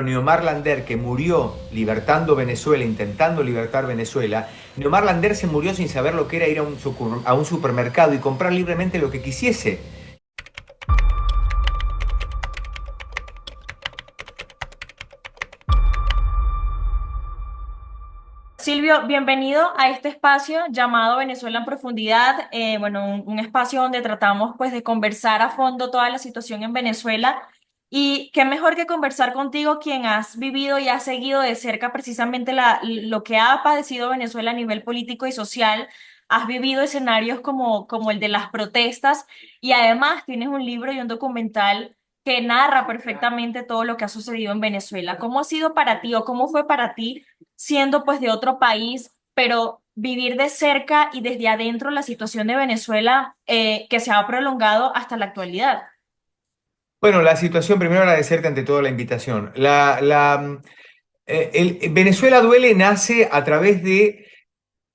Neomar Lander, que murió libertando Venezuela, intentando libertar Venezuela, Neomar Lander se murió sin saber lo que era ir a un supermercado y comprar libremente lo que quisiese. Silvio, bienvenido a este espacio llamado Venezuela en Profundidad. Bueno, un espacio donde tratamos pues de conversar a fondo toda la situación en Venezuela. Y qué mejor que conversar contigo, quien has vivido y has seguido de cerca precisamente lo que ha padecido Venezuela a nivel político y social. Has vivido escenarios como el de las protestas y además tienes un libro y un documental que narra perfectamente todo lo que ha sucedido en Venezuela. ¿Cómo ha sido para ti o cómo fue para ti siendo pues de otro país, pero vivir de cerca y desde adentro la situación de Venezuela que se ha prolongado hasta la actualidad? Bueno, la situación, primero agradecerte ante todo la invitación. Venezuela Duele nace a través de.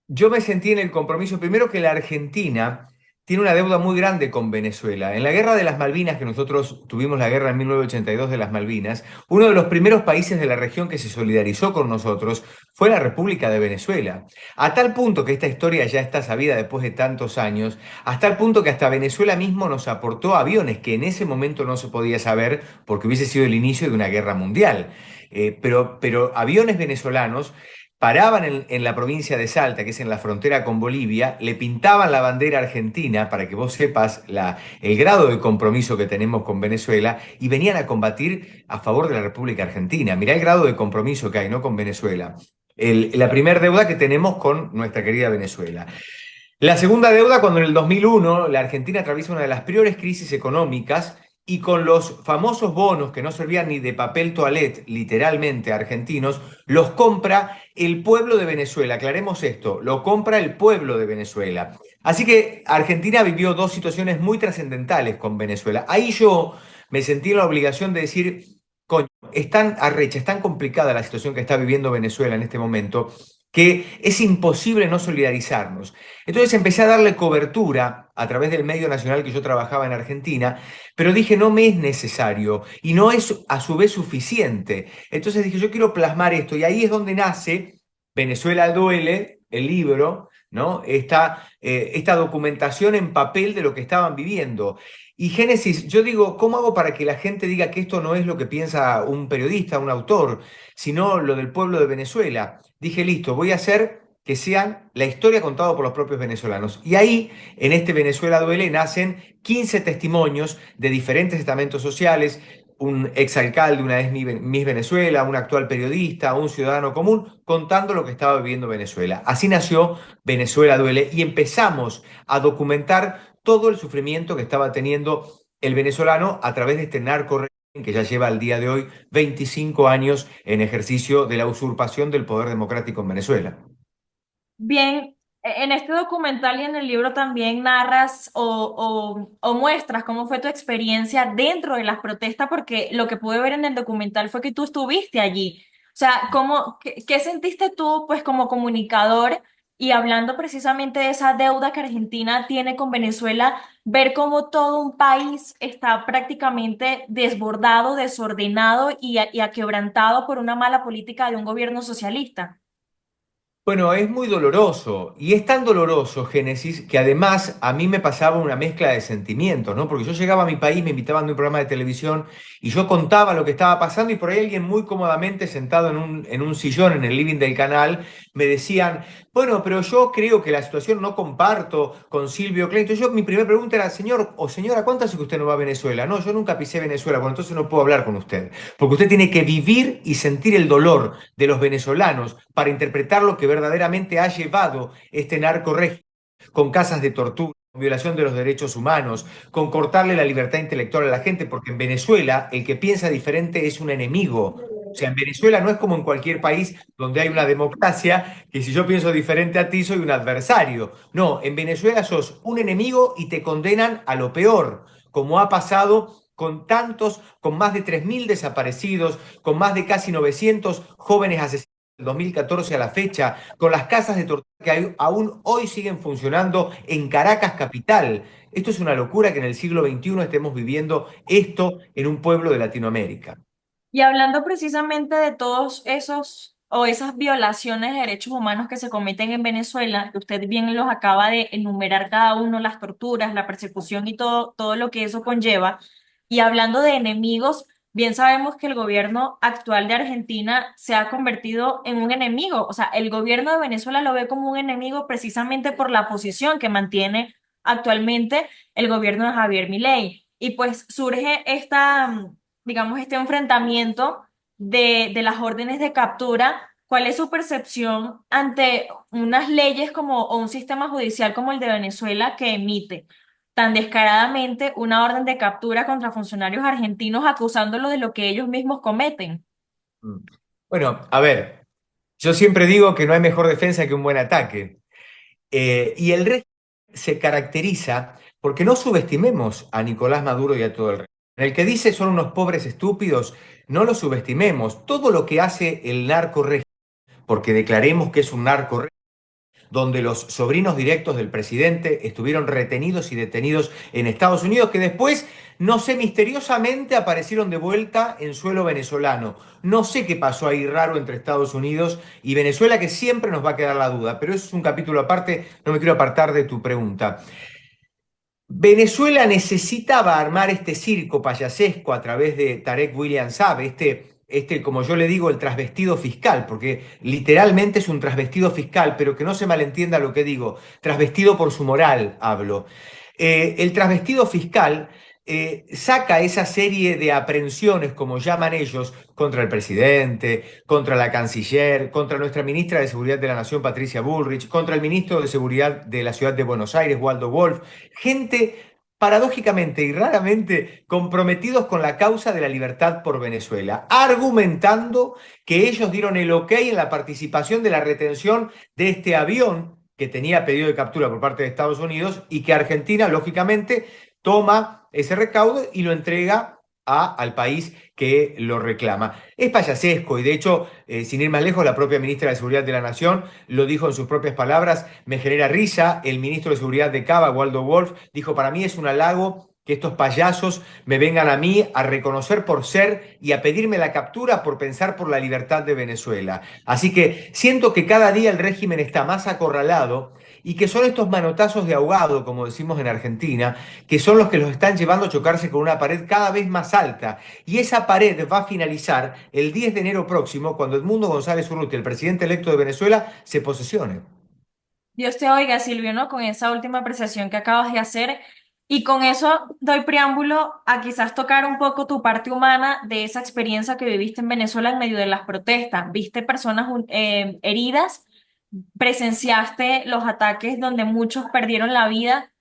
Yo me sentí en el compromiso, primero que la Argentina tiene una deuda muy grande con Venezuela. En la guerra de las Malvinas, que nosotros tuvimos la guerra en 1982 de las Malvinas, uno de los primeros países de la región que se solidarizó con nosotros fue la República de Venezuela. A tal punto que esta historia ya está sabida después de tantos años, hasta el punto que hasta Venezuela mismo nos aportó aviones que en ese momento no se podía saber porque hubiese sido el inicio de una guerra mundial. Pero aviones venezolanos paraban en la provincia de Salta, que es en la frontera con Bolivia, le pintaban la bandera argentina, para que vos sepas el grado de compromiso que tenemos con Venezuela, y venían a combatir a favor de la República Argentina. Mirá el grado de compromiso que hay, ¿no? Con Venezuela. La primera deuda que tenemos con nuestra querida Venezuela. La segunda deuda, cuando en el 2001 la Argentina atraviesa una de las peores crisis económicas y con los famosos bonos que no servían ni de papel toalette, literalmente argentinos, los compra el pueblo de Venezuela. Aclaremos esto, lo compra el pueblo de Venezuela. Así que Argentina vivió dos situaciones muy trascendentales con Venezuela. Ahí yo me sentí en la obligación de decir, coño, es tan arrecha, es tan complicada la situación que está viviendo Venezuela en este momento que es imposible no solidarizarnos. Entonces empecé a darle cobertura a través del medio nacional que yo trabajaba en Argentina, pero dije, no me es necesario y no es a su vez suficiente. Entonces dije, yo quiero plasmar esto y ahí es donde nace Venezuela Duele, el libro, ¿no? Esta documentación en papel de lo que estaban viviendo. Y Génesis, yo digo, ¿cómo hago para que la gente diga que esto no es lo que piensa un periodista, un autor, sino lo del pueblo de Venezuela? Dije, listo, voy a hacer que sean la historia contada por los propios venezolanos. Y ahí, en este Venezuela Duele, nacen 15 testimonios de diferentes estamentos sociales, un exalcalde, una ex Miss Venezuela, un actual periodista, un ciudadano común, contando lo que estaba viviendo Venezuela. Así nació Venezuela Duele y empezamos a documentar todo el sufrimiento que estaba teniendo el venezolano a través de este narco que ya lleva al día de hoy 25 años en ejercicio de la usurpación del poder democrático en Venezuela. Bien, en este documental y en el libro también narras o muestras cómo fue tu experiencia dentro de las protestas, porque lo que pude ver en el documental fue que tú estuviste allí. O sea, qué sentiste tú, pues, como comunicador y hablando precisamente de esa deuda que Argentina tiene con Venezuela, ver cómo todo un país está prácticamente desbordado, desordenado y aquebrantado por una mala política de un gobierno socialista? Bueno, es muy doloroso y es tan doloroso, Génesis, que además a mí me pasaba una mezcla de sentimientos, ¿no? Porque yo llegaba a mi país, me invitaban de un programa de televisión y yo contaba lo que estaba pasando y por ahí alguien muy cómodamente sentado en un sillón en el living del canal me decían, bueno, pero yo creo que la situación no comparto con Silvio Cleito. Mi primera pregunta era, señor o señora, ¿cuánto hace que usted no va a Venezuela? No, yo nunca pisé Venezuela, bueno, entonces no puedo hablar con usted, porque usted tiene que vivir y sentir el dolor de los venezolanos para interpretar lo que verdaderamente ha llevado este narco régimen, con casas de tortura, con violación de los derechos humanos, con cortarle la libertad intelectual a la gente, porque en Venezuela el que piensa diferente es un enemigo. O sea, en Venezuela no es como en cualquier país donde hay una democracia, que si yo pienso diferente a ti soy un adversario. No, en Venezuela sos un enemigo y te condenan a lo peor, como ha pasado con tantos, con más de 3.000 desaparecidos, con más de casi 900 jóvenes asesinados del 2014 a la fecha, con las casas de tortura que aún hoy siguen funcionando en Caracas capital. Esto es una locura que en el siglo XXI estemos viviendo esto en un pueblo de Latinoamérica. Y hablando precisamente de todos esos o esas violaciones de derechos humanos que se cometen en Venezuela, que usted bien los acaba de enumerar cada uno, las torturas, la persecución y todo lo que eso conlleva. Y hablando de enemigos, bien sabemos que el gobierno actual de Argentina se ha convertido en un enemigo. O sea, el gobierno de Venezuela lo ve como un enemigo precisamente por la posición que mantiene actualmente el gobierno de Javier Milei. Y pues surge digamos, este enfrentamiento de las órdenes de captura. ¿Cuál es su percepción ante unas leyes como, o un sistema judicial como el de Venezuela que emite tan descaradamente una orden de captura contra funcionarios argentinos acusándolos de lo que ellos mismos cometen? Mm. Bueno, a ver, yo siempre digo que no hay mejor defensa que un buen ataque. Y el régimen se caracteriza porque no subestimemos a Nicolás Maduro y a todo el régimen. El que dice son unos pobres estúpidos, no lo subestimemos. Todo lo que hace el narco régimen, porque declaremos que es un narco donde los sobrinos directos del presidente estuvieron retenidos y detenidos en Estados Unidos, que después, no sé, misteriosamente aparecieron de vuelta en suelo venezolano. No sé qué pasó ahí raro entre Estados Unidos y Venezuela, que siempre nos va a quedar la duda, pero eso es un capítulo aparte, no me quiero apartar de tu pregunta. Venezuela necesitaba armar este circo payasesco a través de Tarek William Saab, como yo le digo, el trasvestido fiscal, porque literalmente es un trasvestido fiscal, pero que no se malentienda lo que digo, trasvestido por su moral hablo. El trasvestido fiscal saca esa serie de aprehensiones, como llaman ellos, contra el presidente, contra la canciller, contra nuestra ministra de Seguridad de la Nación, Patricia Bullrich, contra el ministro de Seguridad de la Ciudad de Buenos Aires, Waldo Wolf, gente paradójicamente y raramente comprometidos con la causa de la libertad por Venezuela, argumentando que ellos dieron el ok en la participación de la retención de este avión que tenía pedido de captura por parte de Estados Unidos y que Argentina, lógicamente, toma ese recaudo y lo entrega al país que lo reclama. Es payasesco y de hecho, sin ir más lejos, la propia ministra de Seguridad de la Nación lo dijo en sus propias palabras, me genera risa, el ministro de Seguridad de Cava, Waldo Wolf, dijo, para mí es un halago que estos payasos me vengan a mí a reconocer por ser y a pedirme la captura por pensar por la libertad de Venezuela. Así que siento que cada día el régimen está más acorralado y que son estos manotazos de ahogado, como decimos en Argentina, que son los que los están llevando a chocarse con una pared cada vez más alta. Y esa pared va a finalizar el 10 de enero próximo, cuando Edmundo González Urrutia, el presidente electo de Venezuela, se posesione. Dios te oiga, Silvio, ¿no? Con esa última apreciación que acabas de hacer. Y con eso doy preámbulo a quizás tocar un poco tu parte humana de esa experiencia que viviste en Venezuela en medio de las protestas. Viste personas heridas, presenciaste los ataques donde muchos perdieron la vida.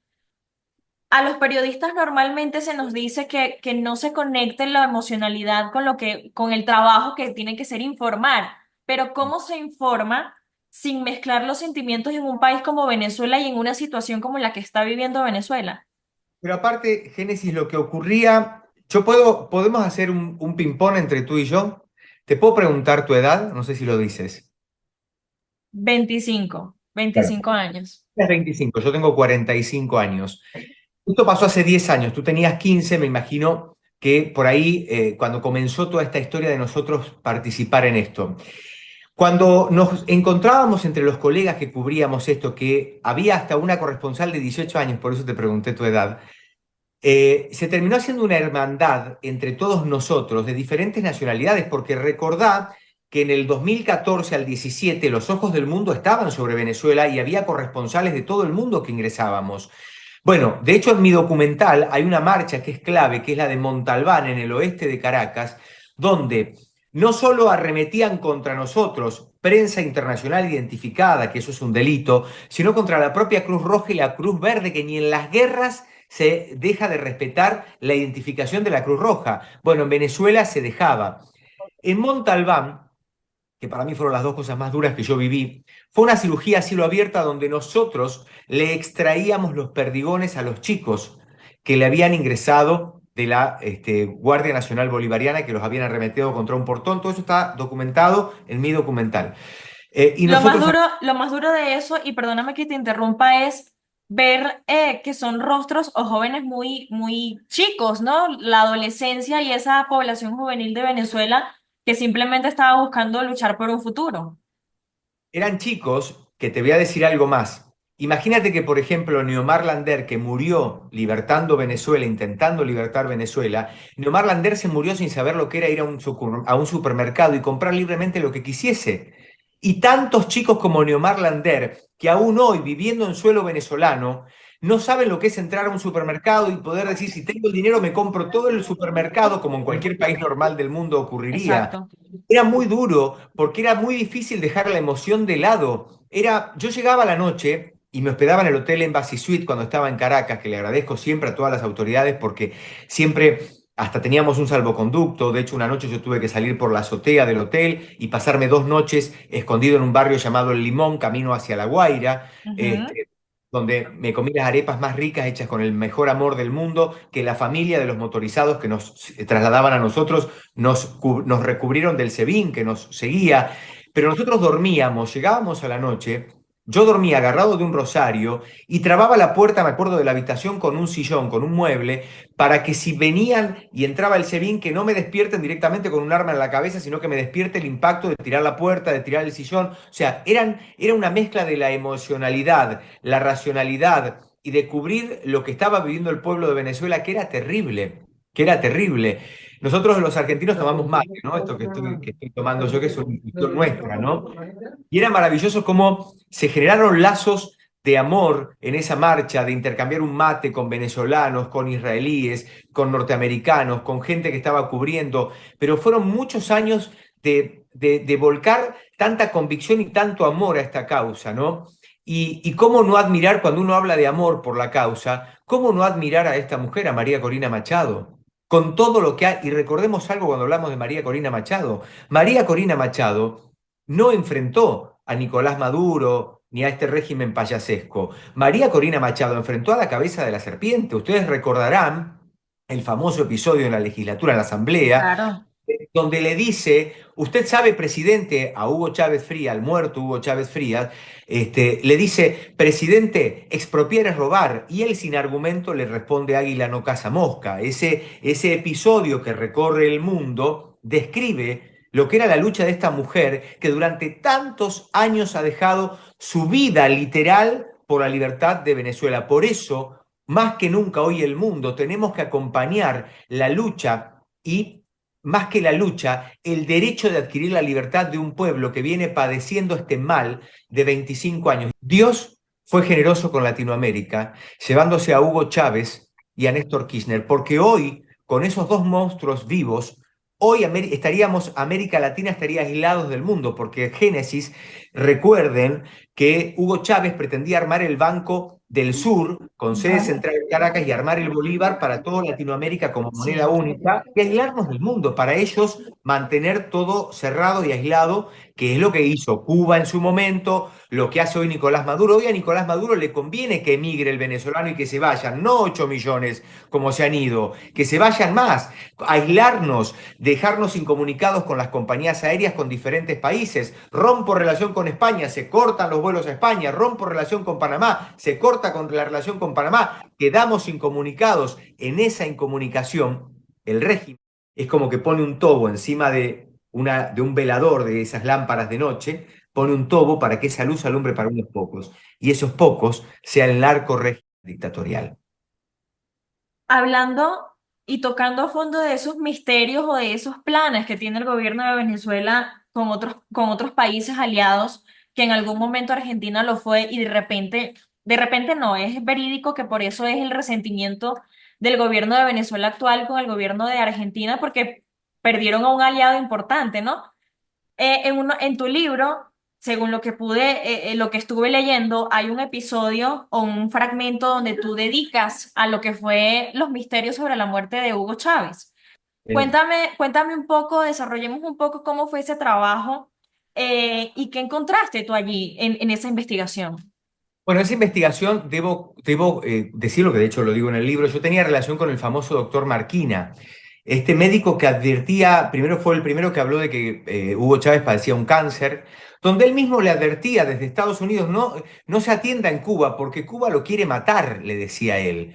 A los periodistas normalmente se nos dice que no se conecte la emocionalidad con con el trabajo que tiene que ser informar. Pero ¿cómo se informa sin mezclar los sentimientos en un país como Venezuela y en una situación como la que está viviendo Venezuela? Pero aparte, Génesis, lo que ocurría, podemos hacer un ping-pong entre tú y yo. Te puedo preguntar tu edad, no sé si lo dices. 25, Claro. 25 años. Tienes 25, yo tengo 45 años. Esto pasó hace 10 años, tú tenías 15, me imagino que por ahí, cuando comenzó toda esta historia de nosotros participar en esto. Cuando nos encontrábamos entre los colegas que cubríamos esto, que había hasta una corresponsal de 18 años, por eso te pregunté tu edad, se terminó haciendo una hermandad entre todos nosotros de diferentes nacionalidades, porque recordá que en el 2014 al 17 los ojos del mundo estaban sobre Venezuela y había corresponsales de todo el mundo que ingresábamos. Bueno, de hecho en mi documental hay una marcha que es clave, que es la de Montalbán en el oeste de Caracas, donde no solo arremetían contra nosotros, prensa internacional identificada, que eso es un delito, sino contra la propia Cruz Roja y la Cruz Verde, que ni en las guerras se deja de respetar la identificación de la Cruz Roja. Bueno, en Venezuela se dejaba. En Montalbán, que para mí fueron las dos cosas más duras que yo viví, fue una cirugía a cielo abierta donde nosotros le extraíamos los perdigones a los chicos que le habían ingresado de la Guardia Nacional Bolivariana, que los habían arremetido contra un portón. Todo eso está documentado en mi documental. Y nosotros... Lo más duro de eso, y perdóname que te interrumpa, es ver que son rostros o jóvenes muy, muy chicos, ¿no? La adolescencia y esa población juvenil de Venezuela que simplemente estaba buscando luchar por un futuro. Eran chicos que te voy a decir algo más. Imagínate que, por ejemplo, Neomar Lander, que murió libertando Venezuela, intentando libertar Venezuela, Neomar Lander se murió sin saber lo que era ir a a un supermercado y comprar libremente lo que quisiese. Y tantos chicos como Neomar Lander, que aún hoy, viviendo en suelo venezolano, no saben lo que es entrar a un supermercado y poder decir, si tengo el dinero, me compro todo el supermercado, como en cualquier país normal del mundo ocurriría. Exacto. Era muy duro porque era muy difícil dejar la emoción de lado. Yo llegaba a la noche y me hospedaba en el Hotel Embassy Suite cuando estaba en Caracas, que le agradezco siempre a todas las autoridades porque siempre hasta teníamos un salvoconducto. De hecho, una noche yo tuve que salir por la azotea del hotel y pasarme 2 noches escondido en un barrio llamado El Limón, camino hacia La Guaira. Ujú. Este, donde me comí las arepas más ricas hechas con el mejor amor del mundo, que la familia de los motorizados que nos trasladaban a nosotros nos recubrieron del SEBIN que nos seguía, pero nosotros dormíamos, llegábamos a la noche, yo dormía agarrado de un rosario y trababa la puerta, me acuerdo, de la habitación con un sillón, con un mueble, para que si venían y entraba el SEBIN, que no me despierten directamente con un arma en la cabeza, sino que me despierte el impacto de tirar la puerta, de tirar el sillón. O sea, era una mezcla de la emocionalidad, la racionalidad y de cubrir lo que estaba viviendo el pueblo de Venezuela, que era terrible, que era terrible. Nosotros los argentinos tomamos mate, ¿no? Esto que estoy tomando yo, que es una infusión nuestra, ¿no? Y era maravilloso cómo se generaron lazos de amor en esa marcha, de intercambiar un mate con venezolanos, con israelíes, con norteamericanos, con gente que estaba cubriendo, pero fueron muchos años de volcar tanta convicción y tanto amor a esta causa, ¿no? Y cómo no admirar cuando uno habla de amor por la causa, cómo no admirar a esta mujer, a María Corina Machado, con todo lo que ha, y recordemos algo cuando hablamos de María Corina Machado. María Corina Machado no enfrentó a Nicolás Maduro ni a este régimen payasesco. María Corina Machado enfrentó a la cabeza de la serpiente. Ustedes recordarán el famoso episodio en la legislatura, en la asamblea, Claro. donde le dice, usted sabe, presidente, a Hugo Chávez Frías, al muerto Hugo Chávez Frías, le dice, presidente, expropiar es robar, y él sin argumento le responde, águila no caza mosca. Ese episodio que recorre el mundo describe lo que era la lucha de esta mujer que durante tantos años ha dejado su vida literal por la libertad de Venezuela. Por eso, más que nunca hoy el mundo, tenemos que acompañar la lucha y más que la lucha, el derecho de adquirir la libertad de un pueblo que viene padeciendo este mal de 25 años. Dios fue generoso con Latinoamérica, llevándose a Hugo Chávez y a Néstor Kirchner, porque hoy, con esos dos monstruos vivos, hoy América Latina estaría aislados del mundo, porque Génesis, recuerden que Hugo Chávez pretendía armar el Banco del Sur, con sede central en Caracas, y armar el Bolívar para toda Latinoamérica como moneda Sí. única, y aislarnos del mundo, para ellos mantener todo cerrado y aislado, que es lo que hizo Cuba en su momento, lo que hace hoy Nicolás Maduro. Hoy a Nicolás Maduro le conviene que emigre el venezolano y que se vayan, no 8 millones como se han ido, que se vayan más, aislarnos, dejarnos incomunicados con las compañías aéreas con diferentes países. Rompo relación con España, se cortan los vuelos a España. Rompo relación con Panamá, se corta con la relación con Panamá. Quedamos incomunicados. En esa incomunicación, el régimen es como que pone un tobo encima de un velador de esas lámparas de noche, pone un tobo para que esa luz alumbre para unos pocos. Y esos pocos sea el narco régimen dictatorial. Hablando y tocando a fondo de esos misterios o de esos planes que tiene el gobierno de Venezuela con otros países aliados, que en algún momento Argentina lo fue y de repente no, es verídico que por eso es el resentimiento del gobierno de Venezuela actual con el gobierno de Argentina, porque perdieron a un aliado importante, ¿no? En tu libro, según lo que lo que estuve leyendo, hay un episodio o un fragmento donde tú dedicas a lo que fue los misterios sobre la muerte de Hugo Chávez. Cuéntame un poco, desarrollemos un poco cómo fue ese trabajo y qué encontraste tú allí en esa investigación. Bueno, esa investigación, debo decirlo, que de hecho lo digo en el libro, yo tenía relación con el famoso doctor Marquina. Este médico que advertía, primero fue el primero que habló de que Hugo Chávez padecía un cáncer, donde él mismo le advertía desde Estados Unidos, no se atienda en Cuba porque Cuba lo quiere matar, le decía él.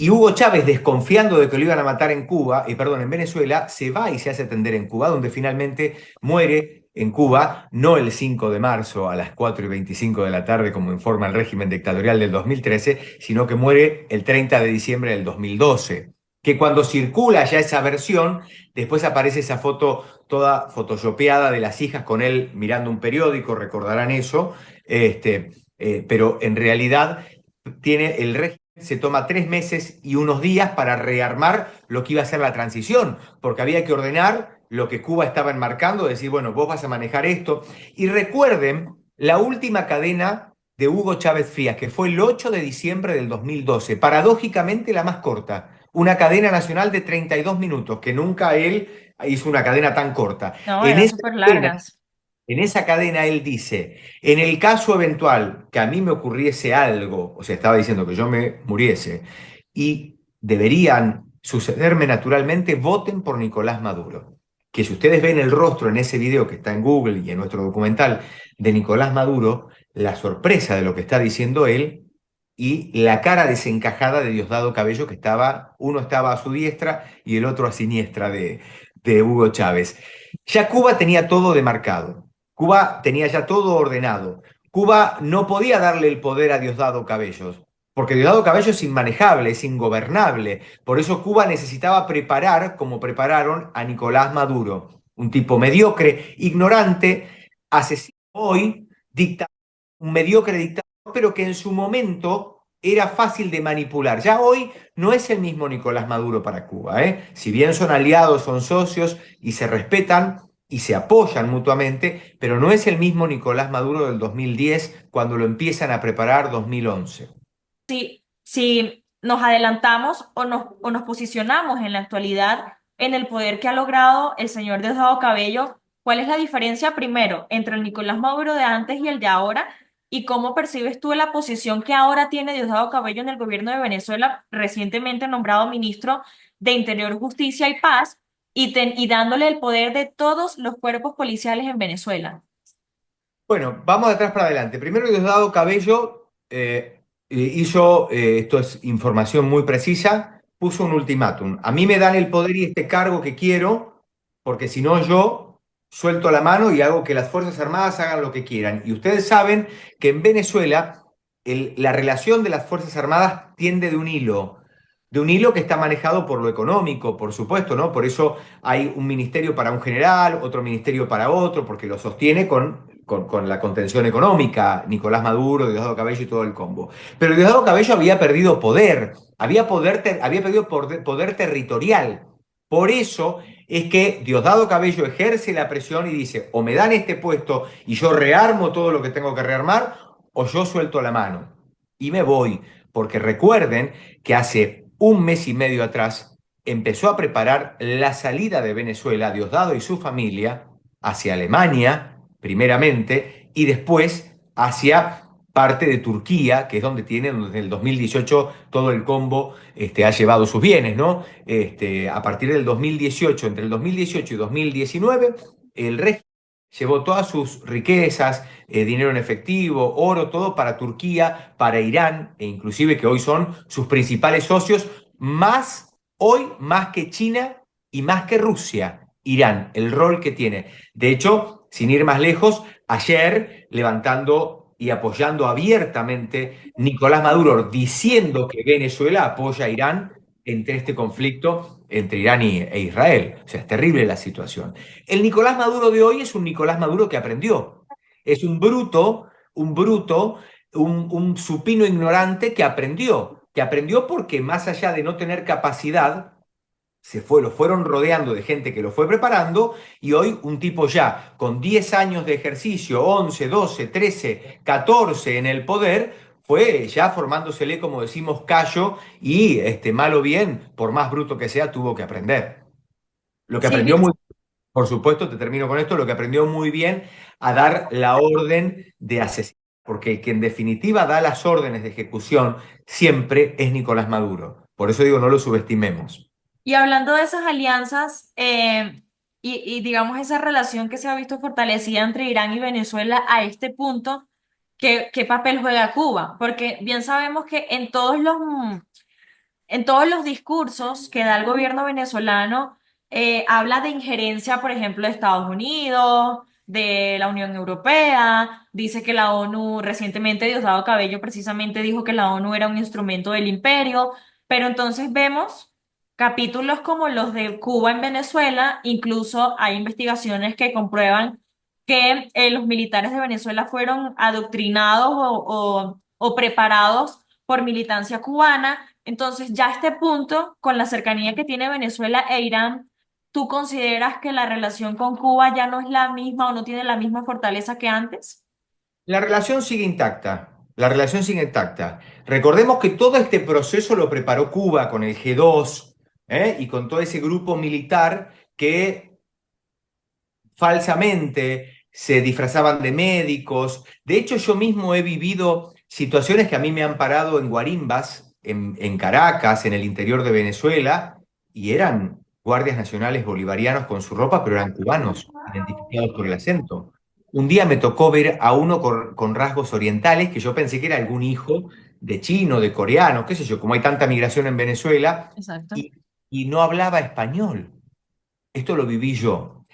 Y Hugo Chávez, desconfiando de que lo iban a matar en Cuba, perdón, en Venezuela, se va y se hace atender en Cuba, donde finalmente muere en Cuba, no el 5 de marzo a las 4:25 de la tarde, como informa el régimen dictatorial del 2013, sino que muere el 30 de diciembre del 2012. Que cuando circula ya esa versión, después aparece esa foto toda photoshopeada de las hijas con él mirando un periódico, recordarán eso, pero en realidad tiene el régimen se toma 3 meses y unos días para rearmar lo que iba a ser la transición, porque había que ordenar lo que Cuba estaba enmarcando, decir, bueno, vos vas a manejar esto. Y recuerden la última cadena de Hugo Chávez Frías, que fue el 8 de diciembre del 2012, paradójicamente la más corta, una cadena nacional de 32 minutos, que nunca él hizo una cadena tan corta. No, En eran esa súper cadena, largas. en esa cadena él dice, en el caso eventual que a mí me ocurriese algo, o sea, estaba diciendo que yo me muriese, y deberían sucederme naturalmente, voten por Nicolás Maduro. Que si ustedes ven el rostro en ese video que está en Google y en nuestro documental de Nicolás Maduro, la sorpresa de lo que está diciendo él y la cara desencajada de Diosdado Cabello, que uno estaba a su diestra y el otro a siniestra de Hugo Chávez. Ya Cuba tenía todo demarcado. Cuba tenía ya todo ordenado. Cuba no podía darle el poder a Diosdado Cabello, porque Diosdado Cabello es inmanejable, es ingobernable. Por eso Cuba necesitaba preparar, como prepararon a Nicolás Maduro, un tipo mediocre, ignorante, asesino hoy, dictador, un mediocre dictador, pero que en su momento era fácil de manipular. Ya hoy no es el mismo Nicolás Maduro para Cuba, ¿eh? Si bien son aliados, son socios y se respetan, y se apoyan mutuamente, pero no es el mismo Nicolás Maduro del 2010 cuando lo empiezan a preparar 2011. Si nos adelantamos o nos posicionamos en la actualidad en el poder que ha logrado el señor Diosdado Cabello, ¿cuál es la diferencia primero entre el Nicolás Maduro de antes y el de ahora? ¿Y cómo percibes tú la posición que ahora tiene Diosdado Cabello en el gobierno de Venezuela, recientemente nombrado ministro de Interior, Justicia y Paz, y dándole el poder de todos los cuerpos policiales en Venezuela? Bueno, vamos de atrás para adelante. Primero, Diosdado Cabello hizo, esto es información muy precisa, puso un ultimátum. A mí me dan el poder y este cargo que quiero, porque si no yo suelto la mano y hago que las Fuerzas Armadas hagan lo que quieran. Y ustedes saben que en Venezuela la relación de las Fuerzas Armadas tiende de un hilo que está manejado por lo económico, por supuesto, ¿no? Por eso hay un ministerio para un general, otro ministerio para otro, porque lo sostiene con la contención económica, Nicolás Maduro, Diosdado Cabello y todo el combo. Pero Diosdado Cabello había perdido poder, había perdido poder territorial. Por eso es que Diosdado Cabello ejerce la presión y dice, o me dan este puesto y yo rearmo todo lo que tengo que rearmar, o yo suelto la mano y me voy. Porque recuerden que hace un mes y medio atrás empezó a preparar la salida de Venezuela, Diosdado y su familia, hacia Alemania, primeramente, y después hacia parte de Turquía, que es donde tienen desde el 2018 todo el combo ha llevado sus bienes, ¿no? A partir del 2018, entre el 2018 y 2019, el régimen llevó todas sus riquezas, dinero en efectivo, oro, todo para Turquía, para Irán, e inclusive que hoy son sus principales socios, más que China y más que Rusia, Irán, el rol que tiene. De hecho, sin ir más lejos, ayer levantando y apoyando abiertamente Nicolás Maduro, diciendo que Venezuela apoya a Irán entre este conflicto entre Irán e Israel. O sea, es terrible la situación. El Nicolás Maduro de hoy es un Nicolás Maduro que aprendió. Es un bruto, un supino ignorante que aprendió porque más allá de no tener capacidad, lo fueron rodeando de gente que lo fue preparando y hoy un tipo ya con 10 años de ejercicio, 11, 12, 13, 14 en el poder, fue ya formándosele, como decimos, callo y mal o bien, por más bruto que sea, tuvo que aprender. Lo que aprendió Silvia, muy, por supuesto, te termino con esto, lo que aprendió muy bien a dar la orden de asesinar, porque el que en definitiva da las órdenes de ejecución siempre es Nicolás Maduro. Por eso digo, no lo subestimemos. Y hablando de esas alianzas y digamos esa relación que se ha visto fortalecida entre Irán y Venezuela a este punto, ¿qué papel juega Cuba? Porque bien sabemos que en todos los discursos que da el gobierno venezolano, habla de injerencia, por ejemplo, de Estados Unidos, de la Unión Europea, dice que la ONU, recientemente Diosdado Cabello precisamente dijo que la ONU era un instrumento del imperio, pero entonces vemos capítulos como los de Cuba en Venezuela, incluso hay investigaciones que comprueban que los militares de Venezuela fueron adoctrinados o preparados por militancia cubana. Entonces, ya a este punto, con la cercanía que tiene Venezuela e Irán, ¿tú consideras que la relación con Cuba ya no es la misma o no tiene la misma fortaleza que antes? La relación sigue intacta, la relación sigue intacta. Recordemos que todo este proceso lo preparó Cuba con el G2, y con todo ese grupo militar que falsamente se disfrazaban de médicos. De hecho, yo mismo he vivido situaciones que a mí me han parado en guarimbas, en Caracas, en el interior de Venezuela, y eran guardias nacionales bolivarianos con su ropa, pero eran cubanos, identificados por el acento. Un día me tocó ver a uno con rasgos orientales, que yo pensé que era algún hijo de chino, de coreano, qué sé yo, como hay tanta migración en Venezuela, Exacto. y, y no hablaba español. Esto lo viví yo.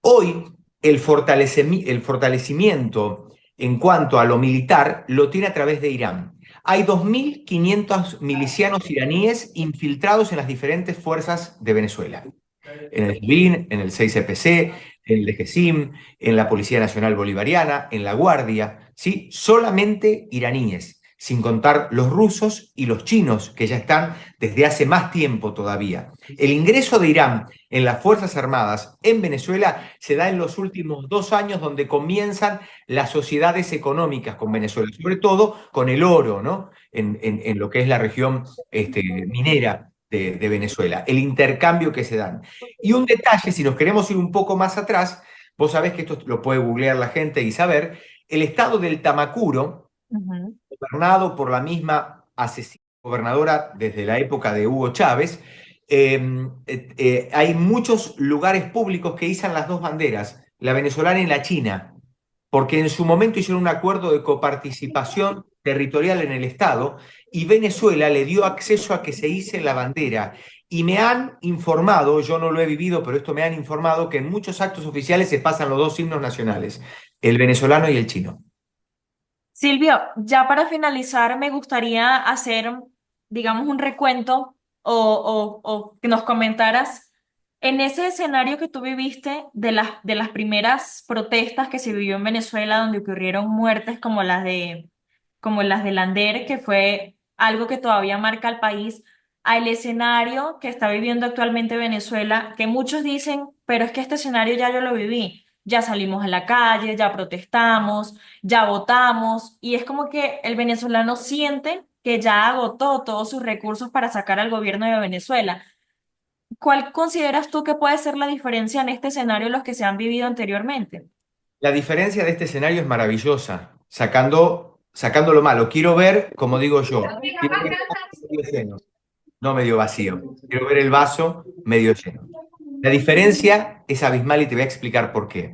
Hoy el fortalecimiento en cuanto a lo militar lo tiene a través de Irán. Hay 2.500 milicianos iraníes infiltrados en las diferentes fuerzas de Venezuela. En el SBIN, en el 6EPC, en el DGSIM, en la Policía Nacional Bolivariana, en la Guardia, ¿sí? Solamente iraníes, sin contar los rusos y los chinos, que ya están desde hace más tiempo todavía. El ingreso de Irán en las Fuerzas Armadas en Venezuela se da en los últimos 2 años, donde comienzan las sociedades económicas con Venezuela, sobre todo con el oro, ¿no? En lo que es la región minera de Venezuela, el intercambio que se dan. Y un detalle, si nos queremos ir un poco más atrás, vos sabés que esto lo puede googlear la gente y saber, el estado del Tamacuro, Ujú. gobernado por la misma asesina gobernadora desde la época de Hugo Chávez, hay muchos lugares públicos que izan las dos banderas, la venezolana y la china, porque en su momento hicieron un acuerdo de coparticipación territorial en el Estado y Venezuela le dio acceso a que se hice la bandera. Y me han informado, yo no lo he vivido, pero esto me han informado, que en muchos actos oficiales se pasan los dos himnos nacionales, el venezolano y el chino. Silvio, ya para finalizar, me gustaría hacer, digamos, un recuento o que nos comentaras en ese escenario que tú viviste de las primeras protestas que se vivió en Venezuela, donde ocurrieron muertes como las de Lander, que fue algo que todavía marca al país, al escenario que está viviendo actualmente Venezuela, que muchos dicen, pero es que este escenario ya yo lo viví, ya salimos a la calle, ya protestamos, ya votamos, y es como que el venezolano siente que ya agotó todos sus recursos para sacar al gobierno de Venezuela. ¿Cuál consideras tú que puede ser la diferencia en este escenario de los que se han vivido anteriormente? La diferencia de este escenario es maravillosa, sacando lo malo. Quiero ver, como digo yo, quiero ver el vaso medio lleno, no medio vacío. Quiero ver el vaso medio lleno. La diferencia es abismal y te voy a explicar por qué.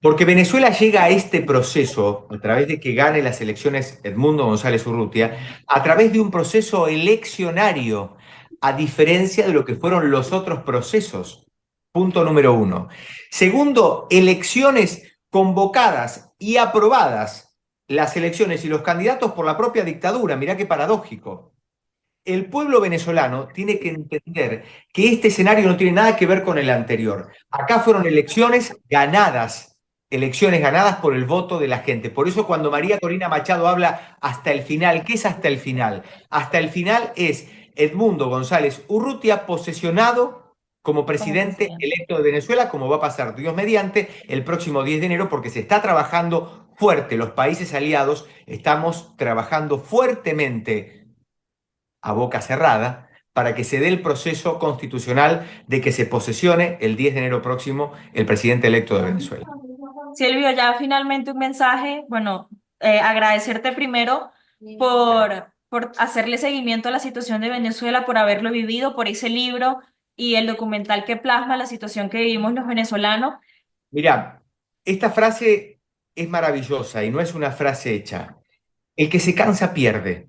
Porque Venezuela llega a este proceso, a través de que gane las elecciones Edmundo González Urrutia, a través de un proceso eleccionario, a diferencia de lo que fueron los otros procesos. Punto número uno. Segundo, elecciones convocadas y aprobadas, las elecciones y los candidatos por la propia dictadura. Mirá qué paradójico. El pueblo venezolano tiene que entender que este escenario no tiene nada que ver con el anterior. Acá fueron elecciones ganadas por el voto de la gente. Por eso cuando María Corina Machado habla hasta el final, ¿qué es hasta el final? Hasta el final es Edmundo González Urrutia posesionado como Como presidente presidente. electo de Venezuela, como va a pasar Dios mediante el próximo 10 de enero, porque se está trabajando fuerte, los países aliados estamos trabajando fuertemente a boca cerrada para que se dé el proceso constitucional de que se posesione el 10 de enero próximo el presidente electo de Venezuela. Silvio, ya finalmente un mensaje, bueno, agradecerte primero por hacerle seguimiento a la situación de Venezuela, por haberlo vivido, por ese libro y el documental que plasma la situación que vivimos los venezolanos. Mira, esta frase es maravillosa y no es una frase hecha. El que se cansa pierde.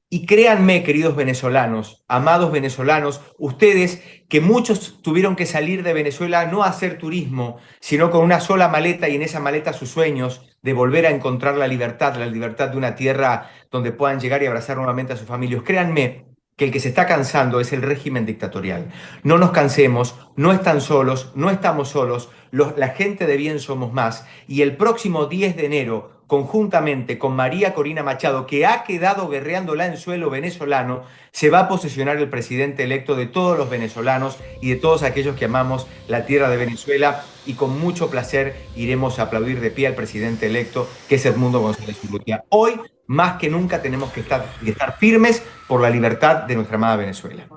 Y créanme, queridos venezolanos, amados venezolanos, ustedes que muchos tuvieron que salir de Venezuela no a hacer turismo, sino con una sola maleta y en esa maleta sus sueños de volver a encontrar la libertad de una tierra donde puedan llegar y abrazar nuevamente a sus familias. Créanme que el que se está cansando es el régimen dictatorial. No nos cansemos, no están solos, no estamos solos, la gente de bien somos más. Y el próximo 10 de enero, conjuntamente con María Corina Machado, que ha quedado guerreándola en suelo venezolano, se va a posesionar el presidente electo de todos los venezolanos y de todos aquellos que amamos la tierra de Venezuela, y con mucho placer iremos a aplaudir de pie al presidente electo, que es Edmundo González Urrutia. Hoy, más que nunca, tenemos que estar firmes por la libertad de nuestra amada Venezuela.